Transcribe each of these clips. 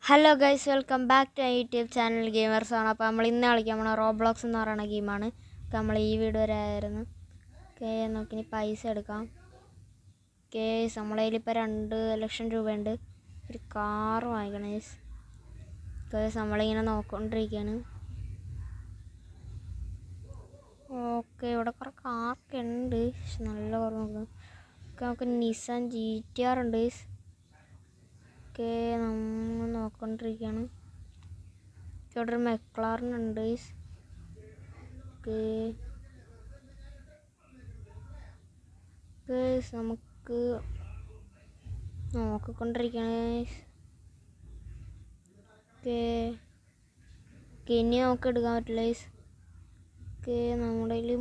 Hello guys, welcome back to YouTube channel gamers ആണ്. അപ്പോൾ നമ്മൾ ഇന്ന് കളിക്കാൻ പോണ റോബ്ലോക്സ് എന്ന് പറയുന്ന ഗെയിമാണ്. നമ്മൾ ഈ വീട് വരെ ആയിരുന്നു. ഓക്കെ, നമുക്കിനി പൈസ എടുക്കാം. ഓക്കെ, നമ്മളെ കയ്യിലിപ്പോൾ 2 ലക്ഷം രൂപയുണ്ട്. ഒരു കാറ് വാങ്ങിക്കണം ഗൈസ്. ഗൈസ് നമ്മളിങ്ങനെ നോക്കിക്കൊണ്ടിരിക്കുകയാണ്. ഓക്കെ, ഇവിടെ കുറേ കാറൊക്കെ ഉണ്ട്, പക്ഷെ നല്ല കുറവ് നോക്കാം. ഓക്കെ, നമുക്ക് നിസാൻ GTR ഉണ്ട് ഗൈസ്. ഓക്കെ, നമ്മൾ നോക്കിക്കൊണ്ടിരിക്കുകയാണ്. ഇവിടെ ഒരു മെക്ലാറിൻ ഉണ്ട്. ഓക്കെ, നമുക്ക് നോക്കിക്കൊണ്ടിരിക്കുകയാണ്. ഓക്കെ, ഇനി നമുക്ക് എടുക്കാൻ പറ്റില്ല. ഓക്കെ, നമ്മുടെ കയ്യിൽ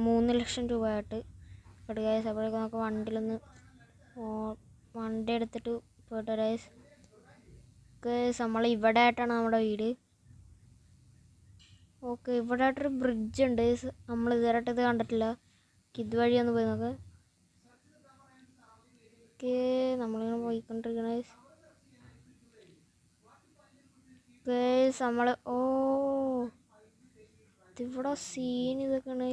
3 ലക്ഷം രൂപ ആയിട്ട് എടുക്കുക. അപ്പോഴേക്കും നമുക്ക് വണ്ടി എടുത്തിട്ട് പോയിട്ട് വരാം. ഓക്കെ, നമ്മൾ ഇവിടെ ആയിട്ടാണ് നമ്മുടെ വീട്. ഓക്കെ, ഇവിടെ ആയിട്ടൊരു ബ്രിഡ്ജ് ഉണ്ട്. നമ്മൾ ഇതുവരെയായിട്ട് ഇത് കണ്ടിട്ടില്ല. ഇതുവഴി ഒന്ന് പോയി നോക്കാം. ഓക്കെ, നമ്മളിങ്ങനെ പോയിക്കൊണ്ടിരിക്കണേ. നമ്മൾ ഇതിവിടെ സീൻ ഇതൊക്കെയാണ്.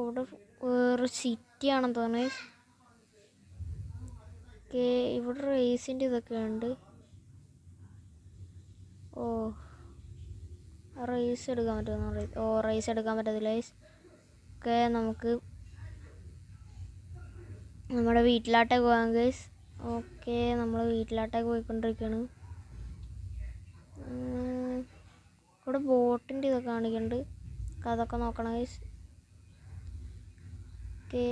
ഇവിടെ വേറെ സിറ്റി ആണെന്ന് തോന്നുന്നു. ഓക്കെ, ഇവിടെ റേസിൻ്റെ ഇതൊക്കെ ഉണ്ട്. റേസ് എടുക്കാൻ പറ്റുമെന്ന് റേസ് എടുക്കാൻ പറ്റത്തില്ല. ഓക്കെ, നമുക്ക് നമ്മുടെ വീട്ടിലോട്ടേക്ക് പോകാം ഗൈസ്. ഓക്കെ, നമ്മൾ വീട്ടിലോട്ടേക്ക് പോയിക്കൊണ്ടിരിക്കുകയാണ്. ഇവിടെ ബോട്ടിൻ്റെ ഇതൊക്കെ കാണിക്കുന്നുണ്ട്. അതൊക്കെ നോക്കണം ഗൈസ്. ഓക്കെ,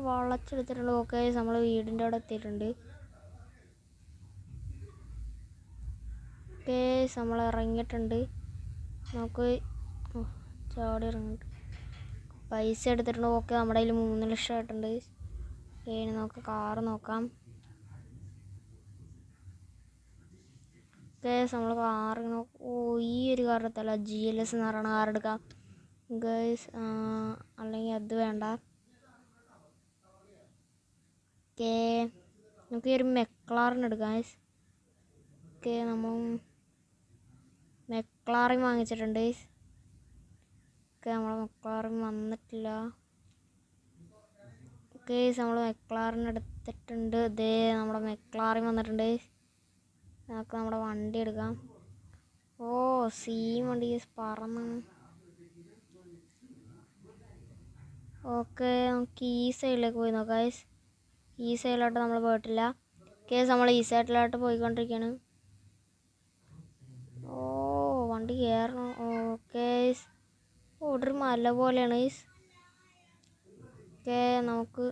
വളച്ചെടുത്തിട്ടുണ്ട്. ഓക്കെ, നമ്മൾ വീടിൻ്റെ അവിടെ എത്തിയിട്ടുണ്ട്. ഓക്കെ, നമ്മൾ ഇറങ്ങിയിട്ടുണ്ട്. നമുക്ക് ചാടി ഇറങ്ങിയിട്ട് പൈസ എടുത്തിട്ടുണ്ട്. ഓക്കെ, നമ്മുടെ കയ്യിൽ 3 ലക്ഷം ആയിട്ടുണ്ട്. ഇനി നമുക്ക് കാറ് നോക്കാം. ഓക്കെ, നമ്മൾ കാറ് ഈ ഒരു കാർ എടുത്തല്ല, GLS എന്ന് പറയുന്ന കാർ എടുക്കാം ഗൈസ്. അല്ലെങ്കിൽ അത് വേണ്ട. ഓക്കെ, നമുക്ക് ഈ ഒരു മെക്ലാറിൻ എടുക്കാം ഗൈസ്. ഓക്കെ, നമ്മൾ മെക്ലാറിൻ വാങ്ങിച്ചിട്ടുണ്ട്. ഓക്കെ, നമ്മൾ മെക്ലാറിൻ വന്നിട്ടില്ല. ഓക്കെ, നമ്മൾ മെക്ലാറിൻ എടുത്തിട്ടുണ്ട്. ഇതേ നമ്മുടെ മെക്ലാറിൻ വന്നിട്ടുണ്ട്. നമുക്ക് നമ്മുടെ വണ്ടി എടുക്കാം. വണ്ടി പറന്ന്. ഓക്കെ, നമുക്ക് ഈ സൈഡിലേക്ക് പോയി നോക്കാം ഗൈസ്. ഈ സൈഡിലോട്ട് നമ്മൾ പോയിട്ടില്ല. ഓക്കെ, നമ്മൾ ഈ സൈഡിലോട്ട് പോയിക്കൊണ്ടിരിക്കുകയാണ്. വണ്ടി കയറണം. ഓക്കെ, ഇവിടെ ഒരു മല പോലെയാണ് ഗൈസ്. ഓക്കെ, നമുക്ക്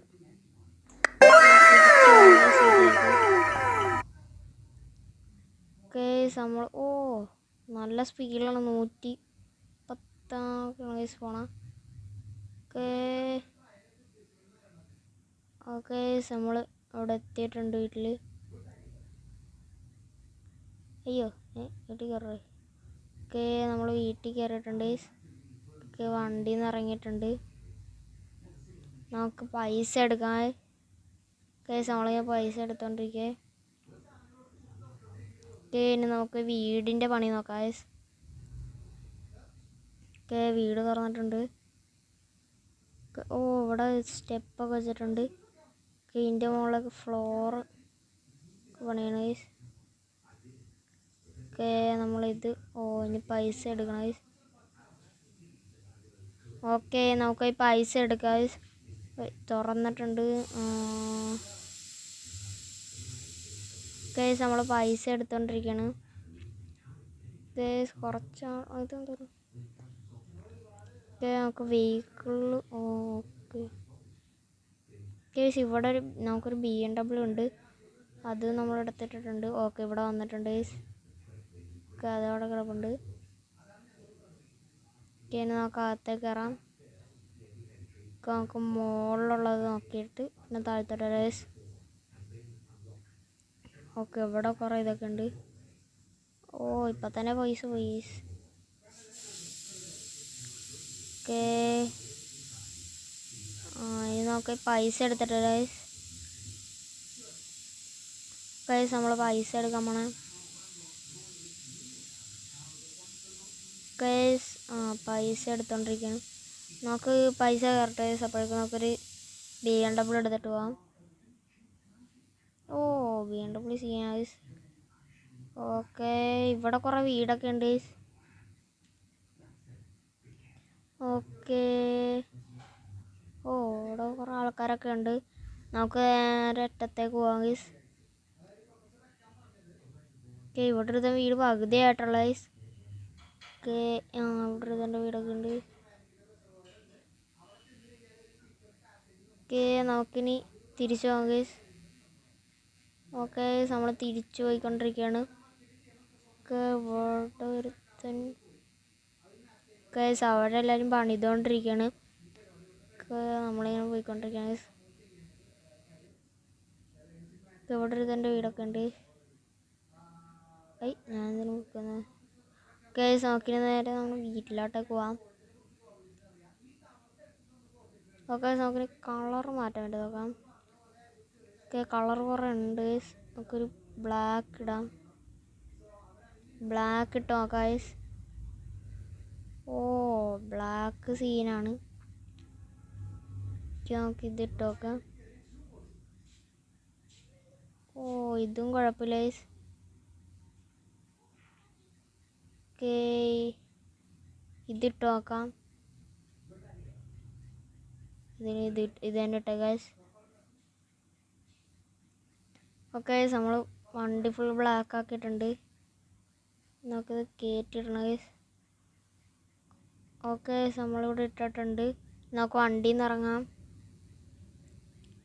ഓക്കെ, നമ്മൾ നല്ല സ്പീഡിലാണ് 110 പോണ. ഓക്കെ, നമ്മൾ അവിടെ എത്തിയിട്ടുണ്ട് വീട്ടിൽ. അയ്യോ, വീട്ടിൽ കയറേ. ഓക്കെ, നമ്മൾ വീട്ടിൽ കയറിയിട്ടുണ്ട്. ഓക്കെ, വണ്ടിയിൽ നിന്ന് ഇറങ്ങിയിട്ടുണ്ട്. നമുക്ക് പൈസ എടുക്കാം. ഓക്കെ, നമ്മളിങ്ങനെ പൈസ എടുത്തോണ്ടിരിക്കേ. ഓക്കെ, ഇനി നമുക്ക് വീടിൻ്റെ പണി നോക്കാം. ഓക്കെ, വീട് തുറന്നിട്ടുണ്ട്. ഇവിടെ സ്റ്റെപ്പൊക്കെ വെച്ചിട്ടുണ്ട്. ഓക്കെ, ഇതിൻ്റെ മുകളിലൊക്കെ ഫ്ലോർ പണിയാണ്. ഓക്കെ, നമ്മളിത് ഇനി പൈസ എടുക്കണം. ഓക്കെ, നമുക്ക് ഈ പൈസ എടുക്കാം. തുറന്നിട്ടുണ്ട്. ഓക്കെ, നമ്മൾ പൈസ എടുത്തോണ്ടിരിക്കുകയാണ്. കുറച്ചാണ് ഇതെന്താ. ഓക്കെ, നമുക്ക് വെഹിക്കിൾ. ഓക്കെ, ഇവിടെ നമുക്കൊരു BMW ഉണ്ട്. അത് നമ്മൾ എടുത്തിട്ടുണ്ട്. ഓക്കെ, ഇവിടെ വന്നിട്ടുണ്ട്. ഓക്കെ, അതവിടെ കിടപ്പുണ്ട്. ഓക്കെ, ഇനി നമുക്ക് അകത്തേക്ക് കയറാം. നമുക്ക് മുകളിലുള്ളത് നോക്കിയിട്ട് പിന്നെ താഴത്തോട്ട് റേസ്. ഓക്കെ, ഇവിടെ കുറേ ഇതൊക്കെ ഉണ്ട്. ഇപ്പം തന്നെ പൈസ പോയി. ഓക്കെ, നമുക്ക് പൈസ എടുത്തിട്ട് ഗൈസ് നമ്മൾ പൈസ എടുക്കാൻ പോണേ ഗൈസ്. പൈസ എടുത്തോണ്ടിരിക്കണം. നമുക്ക് പൈസ കയറട്ടെ ഗൈസ്. അപ്പോഴേക്കും നമുക്കൊരു BMW എടുത്തിട്ട് പോവാം. ഓ BMW ചെയ്യാം ഗൈസ്. ഓക്കെ, ഇവിടെ കുറേ വീടൊക്കെ ഉണ്ട് ഗൈസ്. ഓക്കെ, ഓ ഇവിടെ കുറേ ആൾക്കാരൊക്കെ ഉണ്ട്. നമുക്ക് നേരെ അറ്റത്തേക്ക് പോവാം ഗൈസ്. ഓക്കെ, ഇവിടെ ഒരു വീട് പകുതിയായിട്ടുള്ള ഗൈസ്. ഓക്കെ, ഇവിടെ ഇതിൻ്റെ വീടൊക്കെ ഉണ്ട്. ഓക്കെ, നമുക്കിനി തിരിച്ചു പോകാം ഗൈസ്. ഓക്കെ, നമ്മൾ തിരിച്ചു പോയിക്കൊണ്ടിരിക്കുകയാണ്. ഓക്കെ, ഇവിടെ ഒരുത്തൻ ഗൈസ്, അവിടെ എല്ലാവരും പണിതുകൊണ്ടിരിക്കുകയാണ്. ഓക്കെ, നമ്മളിങ്ങനെ പോയിക്കൊണ്ടിരിക്കുകയാണ് ഗൈസ്. ഇവിടെ ഒരുത്തൻ്റെ വീടൊക്കെ ഉണ്ട്. ഞാൻ എന്തിനു നിൽക്കുന്നത്? ഗൈസ്, നോക്കിന് നേരെ നമ്മൾ വീട്ടിലോട്ടേക്ക് പോവാം. ഓക്കെ, നമുക്കിനി കളർ മാറ്റാൻ വേണ്ടി നോക്കാം. ഓക്കെ, കളർ കുറേ ഉണ്ട് ഗൈസ്. നമുക്കൊരു ബ്ലാക്ക് ഇടാം. ബ്ലാക്ക് ഇട്ട് നോക്കാം ഗൈസ്. ഓ ബ്ലാക്ക് സീനാണ്. നമുക്ക് ഇതിട്ട് നോക്കാം. ഓ ഇതും കുഴപ്പമില്ല ഗൈസ്. ഓക്കെ, ഇതിട്ട് നോക്കാം. ഇത് തന്നെ ഇട്ടേ ഗൈസ്. ഓക്കെ, നമ്മൾ വണ്ടി ഫുൾ ബ്ലാക്ക് ആക്കിയിട്ടുണ്ട്. നമുക്കിത് കയറ്റിയിടണം ഗൈസ്. ഓക്കെ, നമ്മളിവിടെ ഇട്ടിട്ടുണ്ട്. നമുക്ക് വണ്ടിയിൽ നിന്ന് ഇറങ്ങാം.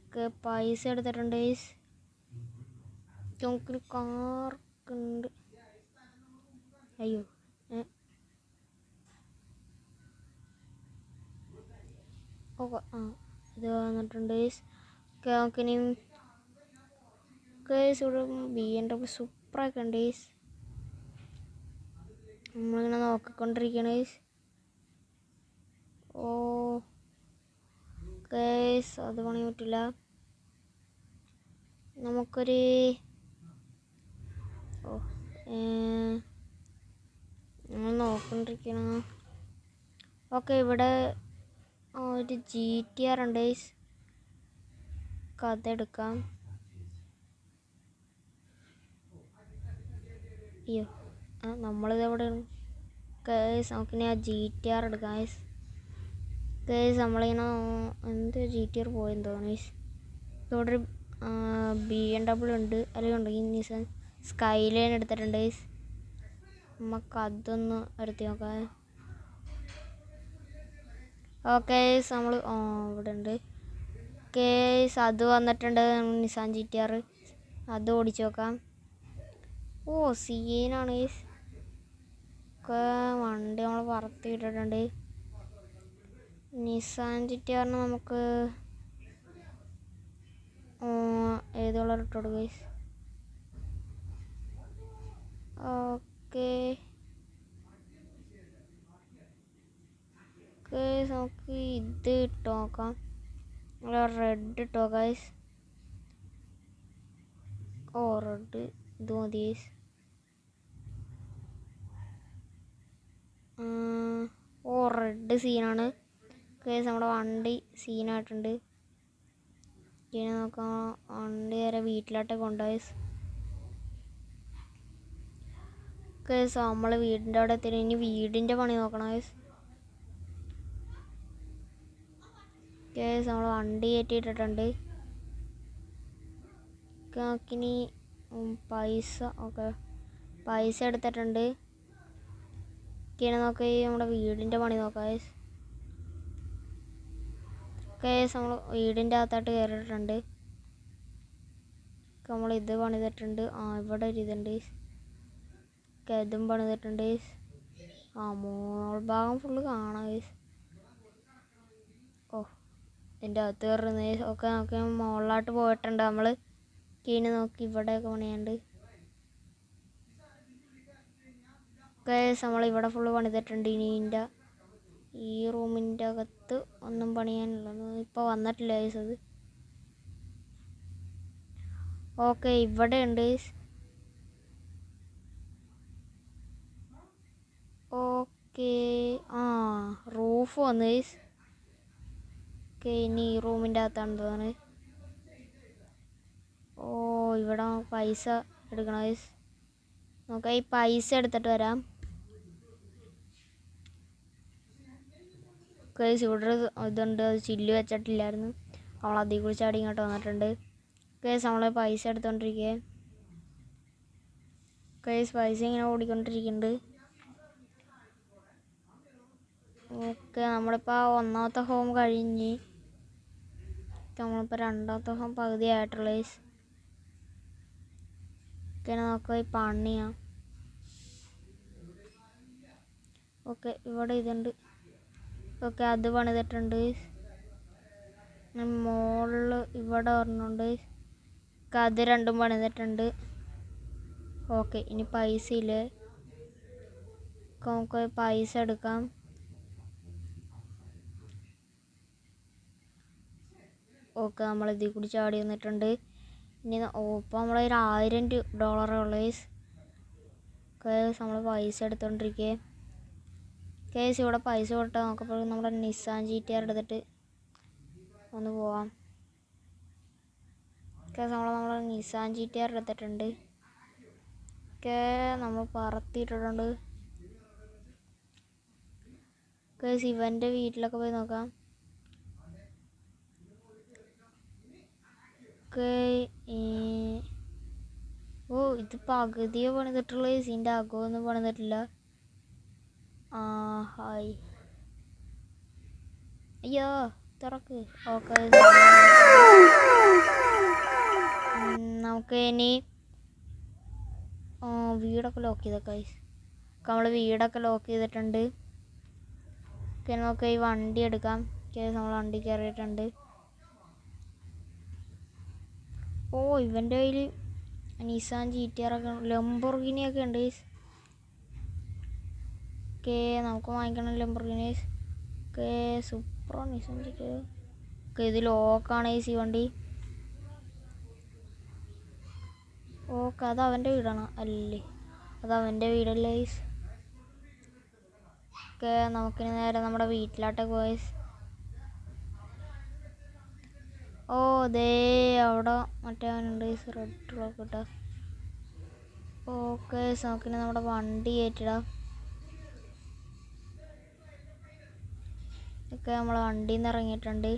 ഓക്കെ, പൈസ എടുത്തിട്ടുണ്ട് ഗൈസ്. നമുക്കൊരു കാറൊക്കെ ഉണ്ട്. അയ്യോ, ഓക്കെ, ഇത് വന്നിട്ടുണ്ട് ഗൈസ്. ഓക്കെ, നമുക്കിനി ഗൈസ് ഇവിടെ BMW സൂപ്പറൊക്കെ ഉണ്ട് ഗൈസ്. നമ്മളിങ്ങനെ നോക്കിക്കൊണ്ടിരിക്കുകയാണ് ഗൈസ്. ഓ ഗൈസ്, അത് പണിയാൻ പറ്റില്ല. നമുക്കൊരു നമ്മൾ നോക്കിക്കൊണ്ടിരിക്കണം. ഓക്കെ, ഇവിടെ ഒരു GTR ഉണ്ട് ഗൈസ്. അതെടുക്കാം. അയ്യോ, നമ്മളിത് എവിടെയാണ് ഗൈസ്? നമുക്കിനി ആ GTR എടുക്കാം ഗൈസ്. ഗൈസ്, നമ്മളിങ്ങനെ എന്ത് GTR പോയെന്ന് തോന്നുന്നു ഗൈസ്. ഇവിടെ ഒരു BMW ഉണ്ട്. അല്ലെങ്കിൽ ഉണ്ട് ഈ നിസാൻ സ്കൈലൈൻ എടുത്തിട്ടുണ്ട് ഗൈസ്. നമുക്ക് അതൊന്ന് എടുത്ത് നോക്കാം. ഓക്കെ ഗൈസ്, നമ്മൾ ഇവിടെ ഉണ്ട്. ഗൈസ്, അത് വന്നിട്ടുണ്ട് നിസാൻ GTR. അത് ഓടിച്ച് നോക്കാം. ഓ സീനാണ് ഗൈസ്. ഒക്കെ വണ്ടി നമ്മൾ പറത്തി വിട്ടിട്ടുണ്ട്. നിസാൻ GTRന് നമുക്ക് ഏതുള്ള ഇട്ടോട് ഗൈസ്. ഓക്കെ ഗൈസ്, നമുക്ക് ഇത് ഇട്ട് നോക്കാം. റെഡ് ഇട്ടോ ഗൈസ്. ഓ റെഡ് ഇത് മതി ഗൈസ്. ഓ റെഡ് സീനാണ് ഗൈസ്. നമ്മുടെ വണ്ടി സീനായിട്ടുണ്ട്. ഇനി നമുക്ക് വണ്ടി വരെ വീട്ടിലോട്ട് കൊണ്ടുപോയി ഗൈസ്. നമ്മൾ വീടിൻ്റെ അവിടെ എത്തി. ഇനി വീടിൻ്റെ പണി നോക്കണം ഗൈസ്. ഗൈസ്, നമ്മൾ വണ്ടി കയറ്റിയിട്ടിട്ടുണ്ട്. നമുക്കിനി പൈസ പൈസ എടുത്തിട്ടുണ്ട്. ഇനി നമുക്ക് നമ്മുടെ വീടിൻ്റെ പണി നോക്കാം ഗൈസ്. ഗൈസ്, നമ്മൾ വീടിൻ്റെ അകത്തോട്ട് കയറിയിട്ടുണ്ട്. നമ്മൾ ഇത് പണിതിട്ടുണ്ട്. ഇവിടെ ഒരു ഇതുണ്ട്. ഇതും പണിതിട്ടുണ്ട്. മോൾ ഭാഗം ഫുള്ള് കാണാം ഗൈസ്. ഓ ഇതിൻ്റെ അകത്ത് കയറുന്നത് ഒക്കെ നമുക്ക് മുകളിലോട്ട് പോയിട്ടുണ്ട് നമ്മൾ. കീന് നോക്കി ഇവിടെയൊക്കെ പണിയുണ്ട് ഗൈസ്. നമ്മൾ ഇവിടെ ഫുള്ള് പണിതിട്ടുണ്ട്. ഇനി ഇതിൻ്റെ ഈ റൂമിൻ്റെ അകത്ത് ഒന്നും പണിയാനുള്ളത് ഇപ്പോൾ വന്നിട്ടില്ല ഗൈസ് അത്. ഓക്കെ ഇവിടെ ഉണ്ട്. ഓക്കെ റൂഫ് വന്നു ഗൈസ്. ഓക്കെ ഇനി ഈ റൂമിൻ്റെ അകത്താണ് തോന്നുന്നത്. ഇവിടെ പൈസ എടുക്കണം ഗൈസ്. നോക്കാം ഈ പൈസ എടുത്തിട്ട് വരാം ഗൈസ്. ഇവിടെ ഇതുണ്ട്, അത് ചില്ല് വെച്ചിട്ടില്ലായിരുന്നു. അവൾ അതിൽ കൂടി ചാടി ഇങ്ങോട്ട് വന്നിട്ടുണ്ട് ഗൈസ്. നമ്മളെ പൈസ എടുത്തോണ്ടിരിക്കേ ഗൈസ്. പൈസ ഇങ്ങനെ ഓടിക്കൊണ്ടിരിക്കുന്നുണ്ട്. ഓക്കെ നമ്മളിപ്പോൾ ഒന്നാമത്തെ ഹോം കഴിഞ്ഞ് നമ്മളിപ്പോൾ രണ്ടാമത്തെ ഹോം പകുതി ആയിട്ടുള്ള ഗൈസ്. ഓക്കെ നമുക്ക് ഈ പണിയാം. ഓക്കെ ഇവിടെ ഇതുണ്ട്. ഓക്കെ അത് പണിതിട്ടുണ്ട്. മുകളിൽ ഇവിടെ പറഞ്ഞുണ്ട്. അത് രണ്ടും പണിതിട്ടുണ്ട്. ഓക്കെ ഇനി പൈസ ഇല്ലേ, നമുക്ക് പൈസ എടുക്കാം. ഓക്കെ നമ്മൾ ഇതിൽ കൂടി ചാടി വന്നിട്ടുണ്ട്. ഇനി ഇപ്പോൾ നമ്മളൊരു $1000 ഗൈസ്. കേസ് നമ്മൾ പൈസ എടുത്തോണ്ടിരിക്കേ കേസ്. ഇവിടെ പൈസ കൊടുത്താൽ നോക്കപ്പോൾ നമ്മുടെ നിസാൻ GTR എടുത്തിട്ട് ഒന്ന് പോവാം കേസ്. നമ്മളെ നിസാൻ GTR എടുത്തിട്ടുണ്ട്. നമ്മൾ പറത്തിയിട്ടുണ്ട് കേസ്. ഇവൻ്റെ വീട്ടിലൊക്കെ പോയി നോക്കാം. ഇത് പകുതിയെ പണിതിട്ടുള്ള ഇതിൻ്റെ അകമൊന്നും പണിതിട്ടില്ല. ഹായ് അയ്യോ തുറക്ക്. ഓക്കെ നമുക്ക് ഇനി വീടൊക്കെ ലോക്ക് ചെയ്തേക്കാം ഗൈസ്. നമ്മൾ വീടൊക്കെ ലോക്ക് ചെയ്തിട്ടുണ്ട്. ഓക്കെ നമുക്ക് ഈ വണ്ടി എടുക്കാം കേസ്. നമ്മൾ വണ്ടി കയറിയിട്ടുണ്ട്. ഇവൻ്റെ കയ്യിൽ നിസാൻ GTR ഒക്കെ ലംബോർഗിനി ഒക്കെ ഉണ്ട് ഗൈസ്. ഓക്കെ നമുക്ക് വാങ്ങിക്കണം Lamborghini. Okay super Nissan GTR. Okay ഇത് ലോക്കാണ് ഗൈസ് ഈ വണ്ടി. ഓക്കെ അത് അവൻ്റെ വീടാണ് അല്ലേ? അത് അവൻ്റെ വീടല്ലേ ഗൈസ്. ഓക്കെ നമുക്കിനി നേരെ നമ്മുടെ വീട്ടിലോട്ടൊക്കെ പോയി. ദേ അവിടെ മറ്റേ അവനുണ്ട് റെഡ് ക്ലോക്ക് ഇട്ടാ. ഓക്കെ നമുക്കിനി നമ്മുടെ വണ്ടി കയറ്റിടാം. ഒക്കെ നമ്മൾ വണ്ടിയിൽ നിന്ന് ഇറങ്ങിയിട്ടുണ്ട്.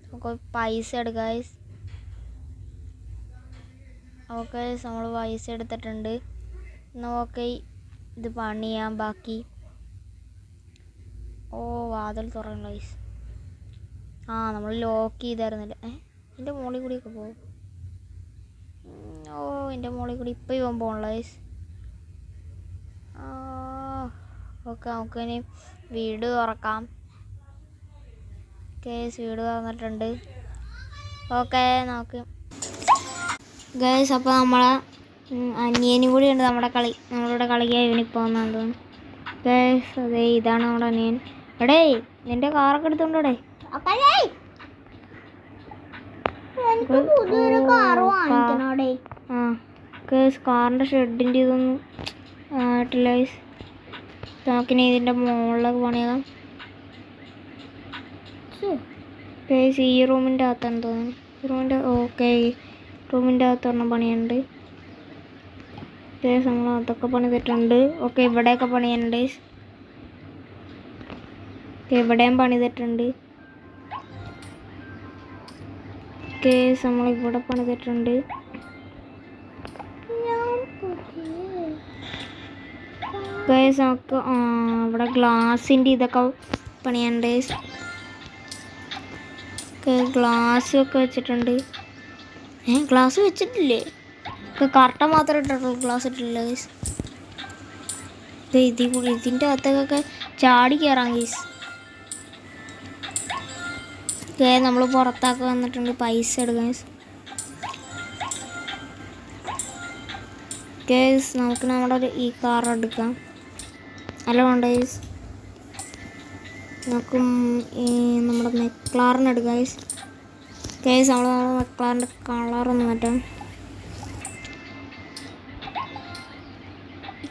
നമുക്ക് പൈസ എടുക്കാം ഗൈസ്. ഓക്കെ നമ്മൾ പൈസ എടുത്തിട്ടുണ്ട്. നമുക്ക് ഇത് പണിയാം ബാക്കി. വാതിൽ തുറക്കണം ഗൈസ്. നമ്മൾ ലോക്ക് ചെയ്തായിരുന്നില്ല. എൻ്റെ മുകളിൽ കൂടിയൊക്കെ പോകും. എൻ്റെ മുകളിൽ കൂടി ഇപ്പം ഇവൻ പോകണല്ലോ ഗൈസ്. ഓക്കെ നമുക്കിനി വീട് തുറക്കാം കേസ്. വീട് തുറന്നിട്ടുണ്ട്. ഓക്കെ നമുക്ക് ഗൈസ് അപ്പോൾ നമ്മളെ അനിയനും കൂടി ഉണ്ട് നമ്മളിവിടെ കളിക്കാൻ ഇവനിപ്പോൾ വന്നാന്ന് തോന്നുന്നു ഗൈസ്. അതെ ഇതാണ് നമ്മുടെ അനിയൻ. എടേ നിൻ്റെ കാറൊക്കെ എടുത്തോണ്ടേ. കാറിൻ്റെ ഷെഡിൻ്റെ ഇതൊന്നും ആയിട്ടില്ല ഗൈസ്. നമുക്കിനി ഇതിൻ്റെ മുകളിലൊക്കെ പണിയാം ഗൈസ്. ഈ റൂമിൻ്റെ അകത്താണ് തോന്നുന്നു. റൂമിൻ്റെ അകത്ത് ഒരെണ്ണം പണിയുണ്ട് ഗൈസ്. നമ്മൾ അതൊക്കെ പണിതിട്ടുണ്ട്. ഓക്കെ ഇവിടെയൊക്കെ പണിയുണ്ട്. ഇവിടെയും പണിതിട്ടുണ്ട് കേസ്. നമ്മളിവിടെ പണിതിട്ടുണ്ട്. കേസ് നമുക്ക് ഇവിടെ ഗ്ലാസിൻ്റെ ഇതൊക്കെ പണിയുണ്ട്. ഗ്ലാസ് ഒക്കെ വെച്ചിട്ടുണ്ട്. ഗ്ലാസ് വെച്ചിട്ടില്ലേ? കർട്ട മാത്രമേ ഇട്ടിട്ടുള്ളൂ, ഗ്ലാസ് ഇട്ടില്ല ഗൈസ്. ഇതിൻ്റെ അകത്തൊക്കെ ചാടി കയറാം ഗൈസ്. നമ്മൾ പുറത്താക്കി വന്നിട്ടുണ്ട് പൈസ എടുക്കാൻ ഗൈസ്. നമുക്ക് നമ്മുടെ ഈ കാർ എടുക്കാം. അല്ല വേണ്ട ഗൈസ്. നമുക്ക് നമ്മുടെ മെക്ലാറിന് എടുക്കാം കേസ്. നമ്മൾ മെക്ലാറിൻ്റെ കളറൊന്ന് മാറ്റാം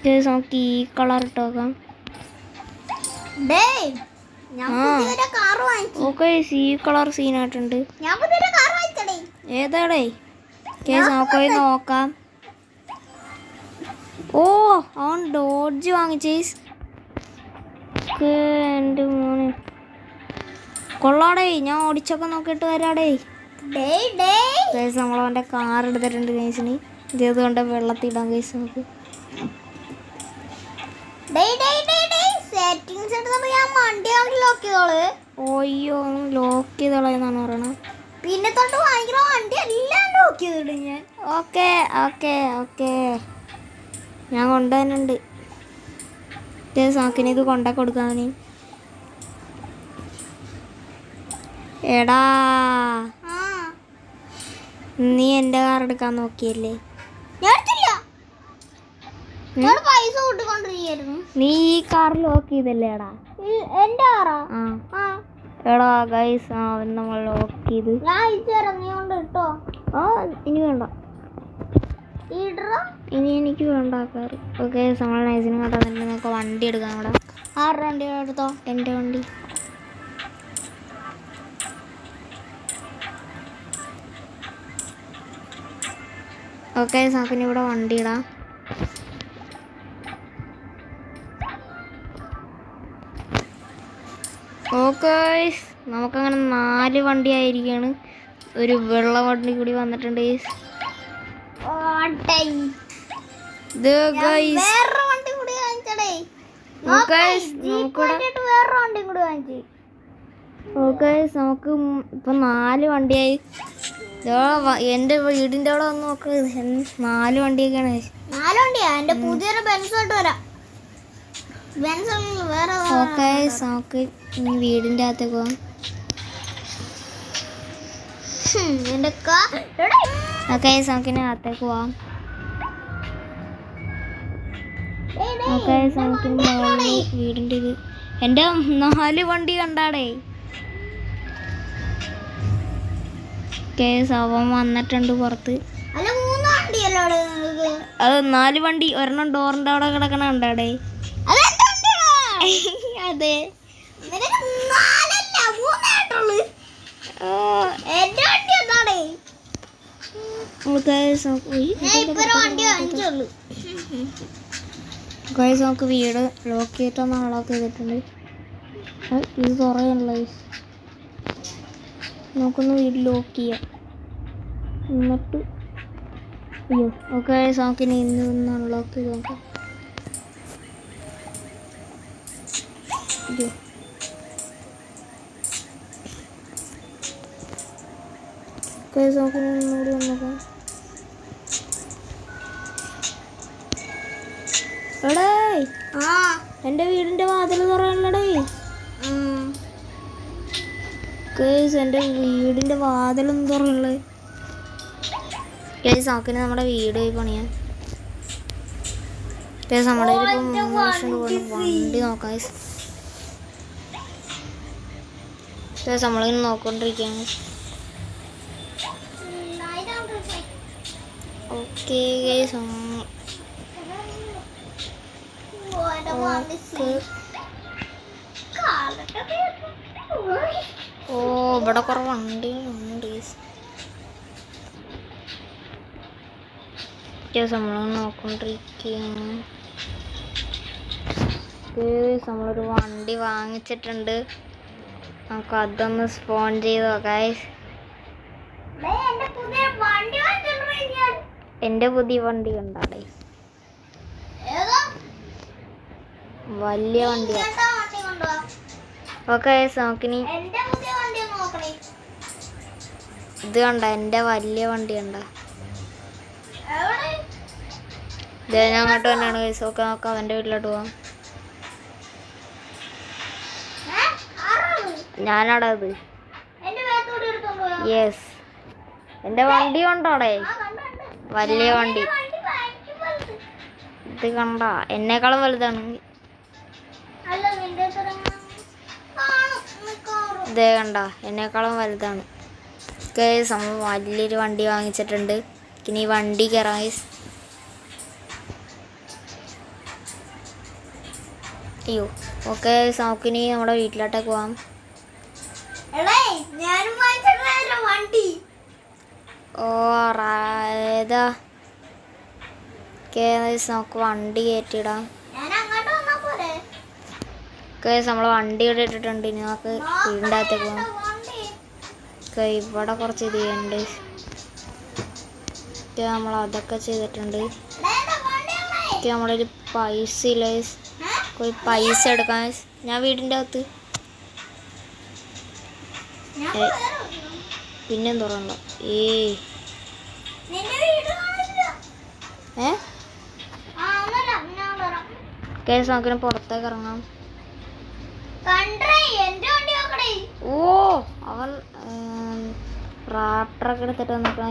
കേസ്. നമുക്ക് ഈ കളർ ഇട്ട് നോക്കാം. ഓക്കെ, ഈ കളർ സീനായിട്ടുണ്ട്. ഏതാടേ കേസ്? നമുക്ക് നോക്കാം. ഓ, അവൻ ഡോഡ്ജ് വാങ്ങിച്ചേസ്. എൻ്റെ മോന് കൊള്ളാടേ. ഞാൻ ഓടിച്ചൊക്കെ നോക്കിയിട്ട് വരാടേ. കേസ് നമ്മളവൻ്റെ കാർ എടുത്തിട്ടുണ്ട് കേസിന്. ഇതേതുകൊണ്ട് വെള്ളത്തിടാം കേസ്. നമുക്ക് ഓയ്യോ, ലോക്ക് ചെയ്തോളാന്നാണ് പറയണത്. പിന്നെ തൊട്ട് ഭയങ്കര വണ്ടി എല്ലാം ലോക്ക് ചെയ്തിടും ഞാൻ. ഓക്കെ ഓക്കെ ഓക്കെ, ഞാൻ കൊണ്ടുവരുന്നുണ്ട്. സാക്കിന് ഇത് കൊണ്ട കൊടുക്കാൻ. എടാ, നീ എൻ്റെ കാർ എടുക്കാൻ നോക്കിയല്ലേ? നീ ഈ കാർ ലോക്ക് ചെയ്തല്ലേ? എടാ, എന്റെ കാറാ? എടാ ഗൈസ്, നമ്മൾ ലോക്ക് ചെയ്ത്. ഇനി വേണ്ട, ഇനി എനിക്ക് വേണ്ട കാർ. ഓക്കെ, നമ്മൾ നൈസിന് കേട്ടോ. നമുക്ക് വണ്ടി എടുക്കാം. നമ്മുടെ ആരുടെ വണ്ടി എടുത്തോ? എൻ്റെ വണ്ടി. ഓക്കെ, സാക്കിന് ഇവിടെ വണ്ടി ഇടാം. ഓക്കെ, നമുക്കങ്ങനെ 4 വണ്ടി ആയിരിക്കുകയാണ്. ഒരു വെള്ള വണ്ടി കൂടി വന്നിട്ടുണ്ട്. നമുക്ക് ഇപ്പൊ 4 വണ്ടിയായി. എന്റെ വീടിന്റെ അവിടെ വന്ന് നോക്ക്, 4 വണ്ടിയൊക്കെയാണ്. 4 വണ്ടിയാ. എന്റെ പുതിയൊരു ബെൻസോട്ട് വരാം. ഓക്കെ, നമുക്ക് വീടിന്റെ അകത്തേക്ക് പോവാം. ഓക്കെ, നമുക്കിന് അകത്തേക്ക് പോവാം. ഓക്കെ, നമുക്ക് വീടിന്റെ ഇത്. എന്റെ 4 വണ്ടി കണ്ടാടേ. കേസ് അവൻ വന്നിട്ടുണ്ട് പുറത്ത്. അത് 4 വണ്ടി, ഒരെണ്ണം ഡോറിന്റെ അവിടെ കിടക്കണ കണ്ടാടേ. അതെ, നമുക്ക് വീട് ലോക്ക് ചെയ്തിട്ടൊന്ന് അൺലോക്ക് ചെയ്തിട്ടുണ്ട്. ഇത് തുറയണല്ലോ. നമുക്കൊന്ന് വീട് ലോക്ക് ചെയ്യാം. എന്നിട്ട് അയ്യോ, ഓക്കെ, നമുക്കിനി ഇന്ന് അൺലോക്ക് ചെയ്ത് നോക്കാം. അയ്യോ, നമുക്കിനി ഒന്നുകൂടി നോക്കാം. എടേ, എൻ്റെ വീടിൻ്റെ വാതിൽ തുറയണല്ലേ? കേസ്, എൻ്റെ വീടിൻ്റെ വാതിലൊന്നും തുറയണല്ലേ? കേസ്, നമുക്കിനി നമ്മുടെ വീട് പോയി പണിയാം. കേസ്, നമ്മുടെ ഇപ്പം വണ്ടി നോക്കാം. കേസ്, നമ്മളിങ്ങനെ നോക്കിക്കൊണ്ടിരിക്കുകയാണ്. ഓക്കെ കേസ്, ഓ, ഇവിടെ കുറെ വണ്ടി ഉണ്ട്. നമ്മൾ നോക്കൊണ്ടിരിക്കുകയാണ്. നമ്മളൊരു വണ്ടി വാങ്ങിച്ചിട്ടുണ്ട്. നമുക്ക് അതൊന്ന് സ്പോൺ ചെയ്ത് നോക്കാം. എൻ്റെ പുതിയ വണ്ടി കണ്ടാടേ, വലിയ വണ്ടിയാണ്. ഓക്കെ, നമുക്കിനി ഇത് കണ്ട, എൻ്റെ വലിയ വണ്ടി കണ്ട. ഞാൻ അങ്ങോട്ട് തന്നെയാണ് കേസ്. ഓക്കെ, നമുക്ക് അവൻ്റെ വീട്ടിലോട്ട് പോവാം. ഞാനാടാ അത്. യെസ്, എൻ്റെ വണ്ടി കൊണ്ടോടെ, വലിയ വണ്ടി. ഇത് കണ്ട, എന്നെക്കാളും വലുതാണ്. ഇതേ കണ്ട എന്നെക്കാളും വലുതാണ്. ഗൈസ് നമ്മൾ വലിയൊരു വണ്ടി വാങ്ങിച്ചിട്ടുണ്ട്. ഇനി ഈ വണ്ടി കയറാം ഗൈസ്. അയ്യോ ഓക്കെ നമുക്കിനി നമ്മുടെ വീട്ടിലോട്ടേക്ക് പോവാം. ഓ ഏതാ നമുക്ക് വണ്ടി കയറ്റിയിടാം. നമ്മൾ വണ്ടി ഇവിടെ ഇട്ടിട്ടുണ്ട്. ഇനി നമുക്ക് വീടിൻ്റെ അകത്തേക്ക് പോകാം. ഇവിടെ കുറച്ച് ഇത് ചെയ്യുന്നുണ്ട്. നമ്മൾ അതൊക്കെ ചെയ്തിട്ടുണ്ട്. നമ്മളൊരു പൈസ ഇല്ല, പൈസ എടുക്കാൻ. ഞാൻ വീടിൻ്റെ അകത്ത് പിന്നെയും തുറണ്ടോ? കേസ് നമുക്കിനെ പുറത്തേക്ക് ഇറങ്ങാം. ഓ അവൻ റാപ്റ്ററൊക്കെ എടുത്തിട്ട് വന്നിട്ട്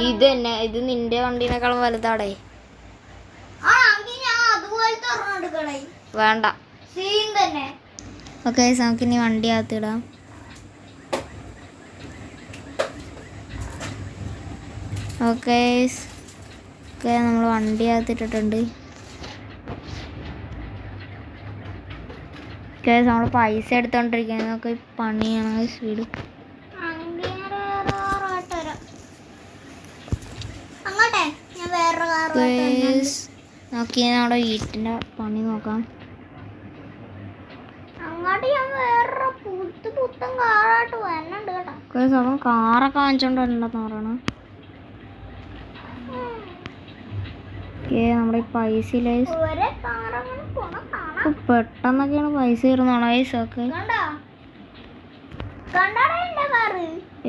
ഇത് തന്നെ. ഇത് നിന്റെ വണ്ടീനേക്കാളും വലുതാടേ. വേണ്ട. ഓക്കെ നമുക്കിനി വണ്ടി അകത്തിടാം. ഓക്കെ നമ്മൾ വണ്ടി അകത്തിട്ടിട്ടുണ്ട്. നമ്മൾ പൈസ എടുത്തോണ്ടിരിക്കുന്നത്. നമുക്ക് പണിയാണ് സ്പീഡ്. നോക്കി നമ്മുടെ വീട്ടിൻ്റെ പണി നോക്കാം. അവൻ കാറൊക്കെ വാങ്ങിച്ചോണ്ട് വരണ്ടെന്ന് പറയണം. നമ്മുടെ ഈ പൈസ പെട്ടെന്നൊക്കെയാണ് പൈസ തീർന്നാണോ ഒക്കെ.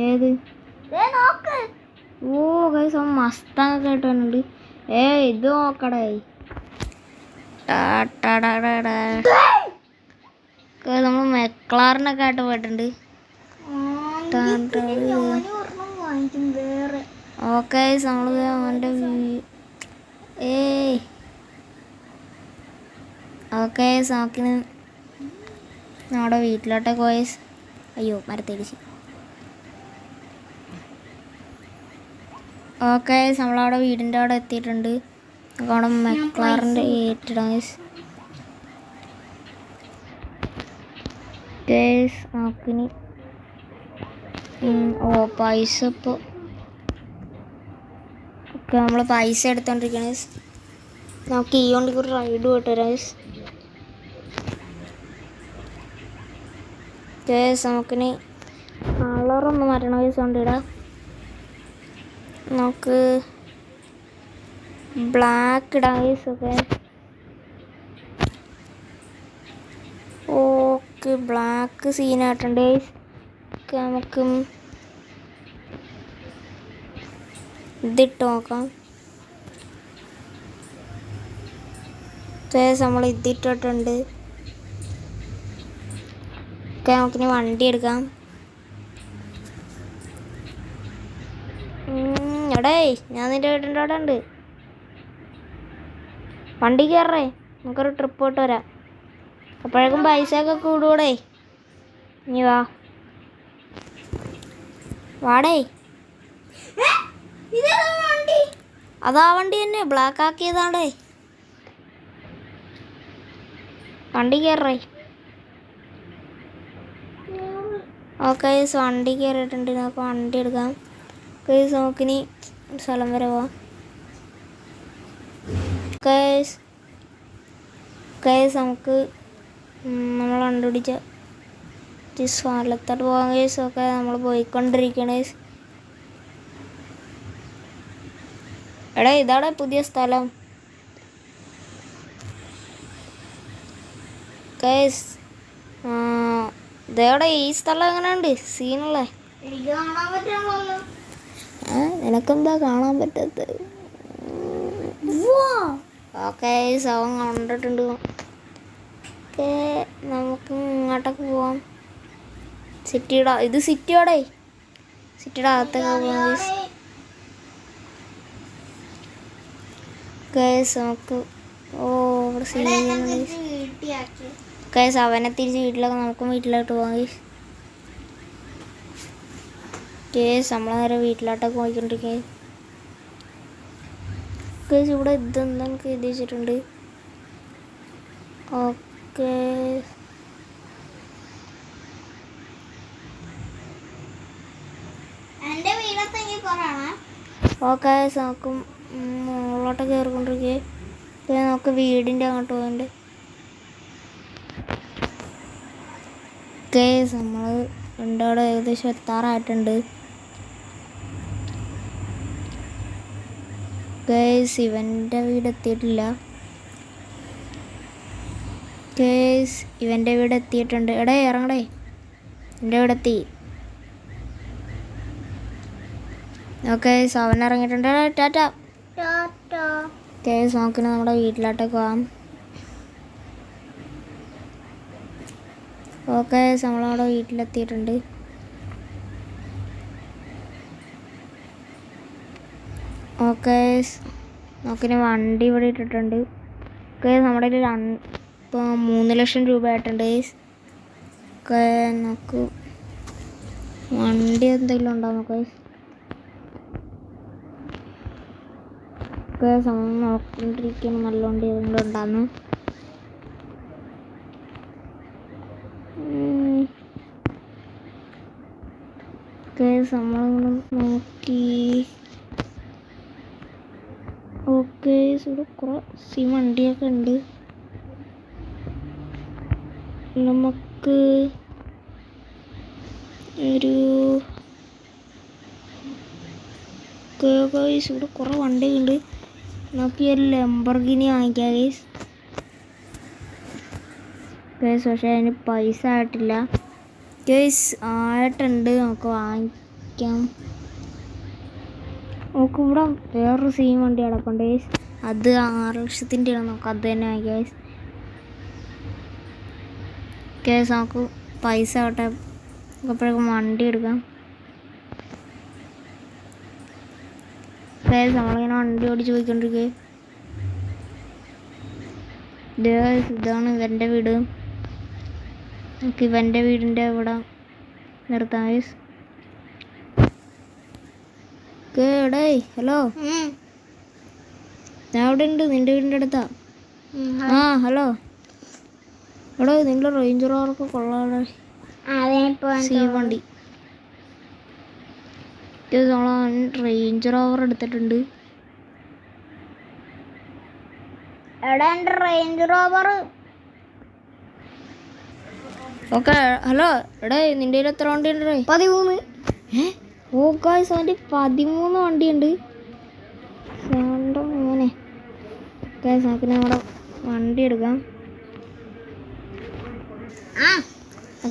ഏത്? ഓ ഗൈസ് അവൻ മസ്താങ്ങൊക്കെ ആയിട്ട് വന്നിട്ടുണ്ട്. ഇത് നോക്കടേ. നമ്മൾ മെക്ലാറിനൊക്കെ ആയിട്ട് പോയിട്ടുണ്ട്. ഓക്കെ നമ്മൾ അവൻ്റെ ഓക്കെ നോക്കിന് നമ്മുടെ വീട്ടിലോട്ടൊക്കെ പോയ. അയ്യോ മരത്തിടിച്ച്. ഓക്കെ നമ്മളവിടെ വീടിൻ്റെ അവിടെ എത്തിയിട്ടുണ്ട്. അവിടെ മെക്ലാറിൻ്റെ ഏറ്റിടാം നോക്കിനി. ഓ പൈസ ഇപ്പോൾ ഓക്കെ നമ്മൾ പൈസ എടുത്തോണ്ടിരിക്കണ. നമുക്ക് ഈ കൊണ്ട് ഒരു റൈഡ് പോയിട്ട് നമുക്കിനി കളറൊന്ന് മാറ്റണം. കൊണ്ടിടാം. നമുക്ക് ബ്ലാക്ക് ഇടാം. ഒക്കെ ഓക്കെ ബ്ലാക്ക് സീനായിട്ടുണ്ട്. നമുക്ക് ഇതിട്ട് നോക്കാം. നമ്മൾ ഇതിട്ടിട്ടുണ്ട്. ഒക്കെ നമുക്കിനി വണ്ടി എടുക്കാം. എടേ ഞാൻ നിൻ്റെ വീടിൻ്റെ അവിടെ ഉണ്ട്. വണ്ടി കയറേ, നമുക്കൊരു ട്രിപ്പ് പോയിട്ട് വരാം. അപ്പോഴേക്കും പൈസ ഒക്കെ കൂടൂടെ. ഇനി വാടേ. അതാ വണ്ടി തന്നെ ബ്ലാക്ക് ആക്കിയതാണേ. വണ്ടി കയറേ. ഓക്കെ വണ്ടി കയറിയിട്ടുണ്ട്. നമുക്ക് വണ്ടി എടുക്കാം. നോക്കിനി സ്ഥലം വരെ പോവാം. നമുക്ക് നമ്മൾ കണ്ടുപിടിച്ച സ്ഥലത്തോട്ട് പോകാൻ. ഒക്കെ നമ്മൾ പോയിക്കൊണ്ടിരിക്കണേ. എടാ ഇതാണ് പുതിയ സ്ഥലം. ഇതേടെ ഈ സ്ഥലം എങ്ങനെയുണ്ട്? സീനല്ലേ? നിനക്കെന്താ കാണാൻ പറ്റാത്തത്? ഓക്കെ അവൻ കണ്ടിട്ടുണ്ട്. ഓക്കെ നമുക്ക് ഇങ്ങോട്ടൊക്കെ പോവാം. സിറ്റിയുടെ ഇത് സിറ്റിയോടെ സിറ്റിയുടെ അകത്തൊക്കെ പോവാം. നമുക്ക് ഓ ഇവിടെ സീൻ ചെയ്യുന്നുണ്ട് ഗൈസ്. അവനെ തിരിച്ച് വീട്ടിലൊക്കെ നമുക്കും വീട്ടിലോട്ട് പോകാം ഗൈസ്. നമ്മളെ നേരെ വീട്ടിലോട്ടൊക്കെ പോയിക്കൊണ്ടിരിക്കുക ഗൈസ്. ഇവിടെ ഇതെന്താ എനിക്ക് എഴുതി വെച്ചിട്ടുണ്ട്. ഓക്കെ ഓക്കെ നമുക്ക് മുകളിലോട്ട് കയറിക്കൊണ്ടിരിക്കുക. നമുക്ക് വീടിൻ്റെ അങ്ങോട്ട് പോകണ്ട് ഗൈസ്. നമ്മൾ അവിടെ ഏകദേശം എത്താറായിട്ടുണ്ട് ഗൈസ്. ഇവൻ്റെ വീട് എത്തിയിട്ടില്ല ഗൈസ്. ഇവൻ്റെ വീട് എത്തിയിട്ടുണ്ട്. എടേ ഇറങ്ങടേ, എൻ്റെ വീട് എത്തി. ഓക്കെ അവൻ ഇറങ്ങിയിട്ടുണ്ട്. ടാറ്റ ഗൈസ്. നോക്കിന് നമ്മുടെ വീട്ടിലോട്ടൊക്കെ പോകാം. ഓക്കെ നമ്മളവിടെ വീട്ടിലെത്തിയിട്ടുണ്ട്. ഓക്കെ നോക്കിന് വണ്ടി ഇവിടെ ഇട്ടിട്ടുണ്ട്. ഓക്കെ നമ്മുടെ കയ്യിൽ ഇപ്പോൾ 3 ലക്ഷം രൂപ ആയിട്ടുണ്ട് ഗൈസ്. ഓക്കെ നമുക്ക് വണ്ടി എന്തെങ്കിലും ഉണ്ടാവും നമുക്ക് ഒക്കെ സമയം നോക്കിക്കൊണ്ടിരിക്കണം. നല്ല വണ്ടി ഏതെങ്കിലും ഉണ്ടാകുന്നു. ഓക്കെ നമ്മളിങ്ങനെ നോക്കി. ഓക്കെ ഇവിടെ കുറേ വണ്ടിയൊക്കെ ഉണ്ട്. നമുക്ക് ഒരു ഗൈസ് ഇവിടെ കുറേ വണ്ടിയുണ്ട്. നമുക്ക് ഈ ഒരു ലംബോർഗിനി വാങ്ങിക്കാം ഗൈസ്. ഗൈസ് പക്ഷേ അതിന് പൈസ ആയിട്ടില്ല ഗൈസ്. ആയിട്ടുണ്ട്, നമുക്ക് വാങ്ങിക്കാം. നമുക്ക് ഇവിടെ വേറൊരു സെയിം വണ്ടി കിടപ്പുണ്ട് ഗൈസ്. അത് 6 ലക്ഷത്തിൻ്റെ ആണ്. നമുക്ക് അത് തന്നെ വാങ്ങിക്കാം ഗൈസ്. ഗൈസ് നമുക്ക് പൈസ ആവട്ടെ, അപ്പോഴേക്കും വണ്ടി എടുക്കാം ഗൈസ്. നമ്മളിങ്ങനെ വണ്ടി ഓടിച്ച് പോയിക്കൊണ്ടിരിക്കുക. ഇതാണ് ഇവൻ്റെ വീട്. നമുക്ക് ഇവൻ്റെ വീടിൻ്റെ ഇവിടെ നിർത്താം ഗൈസ്. എടേ ഹലോ, ഞാൻ ഇവിടെ ഉണ്ട്, നിൻ്റെ വീടിൻ്റെ അടുത്താ. ആ ഹലോ എടോ, നിങ്ങളുടെ റേഞ്ച് റോവറൊക്കെ കൊള്ളാതെ സീ വണ്ടി. നമ്മൾ റേഞ്ച് റോവർ എടുത്തിട്ടുണ്ട്. Range rover okay. ഹലോ എടേ, നിൻ്റെ കയ്യിൽ എത്ര വണ്ടി ഉണ്ട്? 13. ഓ ഗൈസ് അവൻ്റെ 13 വണ്ടിയുണ്ട്. മോനെ ഗൈസ് നമുക്ക് നമ്മുടെ വണ്ടി എടുക്കാം.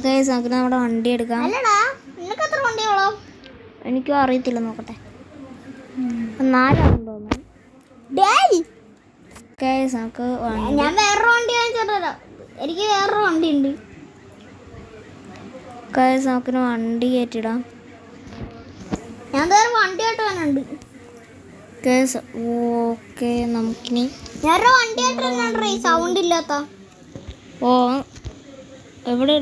ഗൈസ് നമുക്ക് നമ്മുടെ വണ്ടി എടുക്കാം. എനിക്കും അറിയത്തില്ല, നോക്കട്ടെ. 4 തോന്നുന്നു. ഗൈസ് നമുക്ക് ഞാൻ വേറൊരു വണ്ടി വാങ്ങിച്ചോട്ടോ. എനിക്ക് വേറൊരു വണ്ടി ഉണ്ട്. ഗൈസ് നമുക്ക് വണ്ടി കയറ്റിടാം. ഞാൻ വേറെ വണ്ടി ആയിട്ട് വന്നുണ്ട് ഗൈസ്. ഓക്കെ നമുക്കിനി ഞാനൊരു വണ്ടി ആയിട്ട് വന്നുണ്ട്. സൗണ്ട് ഇല്ലാത്ത. ഓ എവിടെ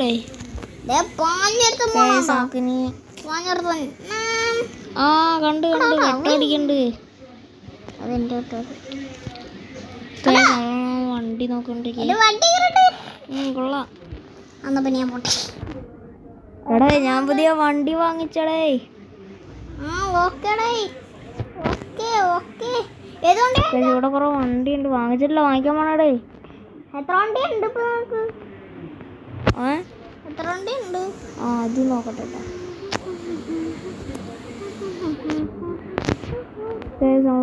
ആ കണ്ട് വെട്ടടിക്കണ്ട്. അതെൻ്റെ വണ്ടി നോക്കണ്ടിരിക്കും. കൊള്ളാം. എടേ ഞാൻ പുതിയ വണ്ടി വാങ്ങിച്ചടേ. ഇവിടെ കുറെ വണ്ടി ഉണ്ട്, വാങ്ങിച്ചിട്ടില്ല, വാങ്ങിക്കാൻ പോണടേ. എത്ര വണ്ടി ഉണ്ട് ഇപ്പൊ നമുക്ക്? എത്ര വണ്ടി ഉണ്ട്? അത് നോക്കട്ടെ.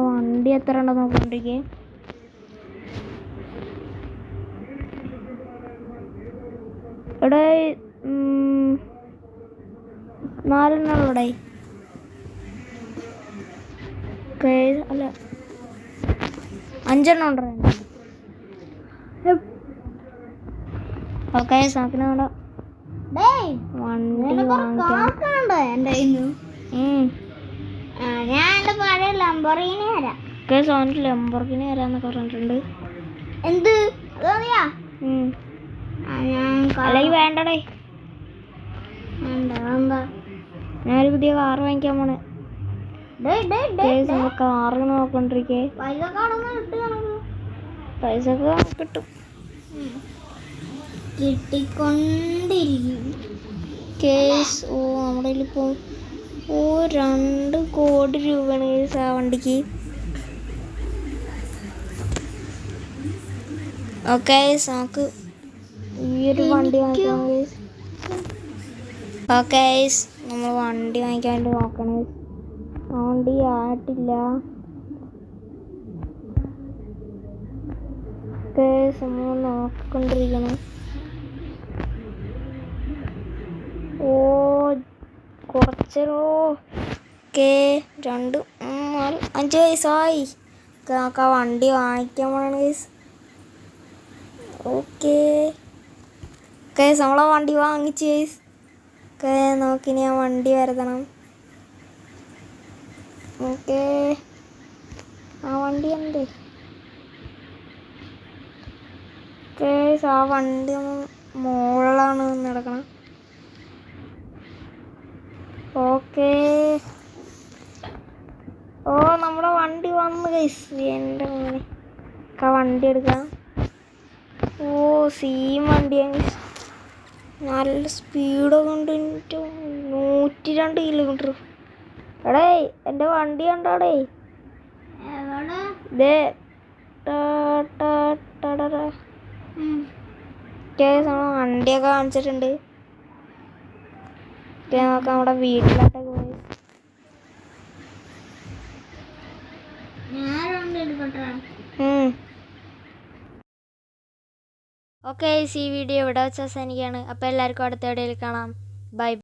വണ്ടി എത്ര ഉണ്ടോ നോക്കണ്ടിരിക്കേ. ഇവിടെ 4 ഇവിടെ അല്ല 5 ഉണ്ടോ? ഓക്കെ സാക്കിനോടെ വണ്ടി വാങ്ങിക്കാം. ഞാൻ എൻ്റെ പഴയ ലംബോർഗിനി തരാം. ലംബോർഗിനി തരാന്നൊക്കെ പറഞ്ഞിട്ടുണ്ട്. എന്ത് അത് മതിയാ ഞാൻ അല്ലെങ്കിൽ വേണ്ടടേ, എന്താ ഞാനൊരു പുതിയ കാറ് വാങ്ങിക്കാൻ പോണേ. കാറ് നോക്കൊണ്ടിരിക്കേ, പൈസ കാണുന്ന കിട്ടി കണക്ക് പൈസ ഒക്കെ കിട്ടും. കിട്ടിക്കൊണ്ടിരിക്കും. കേസ് ഓ നമ്മുടെ ഇപ്പോൾ 2 കോടി രൂപയാണ് കേസ് ആ വണ്ടിക്ക്. ഓക്കെ നമുക്ക് ഈ ഒരു വണ്ടി വാങ്ങിക്കാം കേസ്. ഓക്കെ നമ്മൾ വണ്ടി വാങ്ങിക്കാൻ വേണ്ടി നോക്കണേ. വണ്ടി ആയിട്ടില്ല കേസ്, നമ്മൾ നോക്കിക്കൊണ്ടിരിക്കണം. ഓ കുറച്ചോ ഓക്കെ 2 4 5 വയസ്സായി നമുക്ക് ആ വണ്ടി വാങ്ങിക്കാൻ പോകണം കേസ്. ഓക്കെ കേസ് നമ്മളെ വണ്ടി വാങ്ങിച്ച് കേസ്. ഓക്കെ നോക്കിനി ആ വണ്ടി വരുത്തണം. ഓക്കെ ആ വണ്ടി ഉണ്ട് കേസ്. ആ വണ്ടി മുകളിലാണ് നടക്കണം. ഓക്കെ ഓ നമ്മുടെ വണ്ടി വന്നു കേസ്. എൻ്റെ മോനെ ആ വണ്ടി എടുക്കാം. ഓ സെയിം വണ്ടിയാണ്, നല്ല സ്പീഡൊക്കെ ഉണ്ട്. 102 കിലോമീറ്റർ. എടേ എൻ്റെ വണ്ടി കണ്ടാടേ, ഇതേ നമ്മൾ വണ്ടിയൊക്കെ കാണിച്ചിട്ടുണ്ട്. നമുക്ക് നമ്മുടെ വീട്ടിലോട്ടൊക്കെ പോയി. ഓക്കെ ഈ വീഡിയോ ഇവിടെ വെച്ച് അവസാനിക്കുകയാണ്. അപ്പോൾ എല്ലാവർക്കും അടുത്ത വീഡിയോയിൽ കാണാം. ബൈ.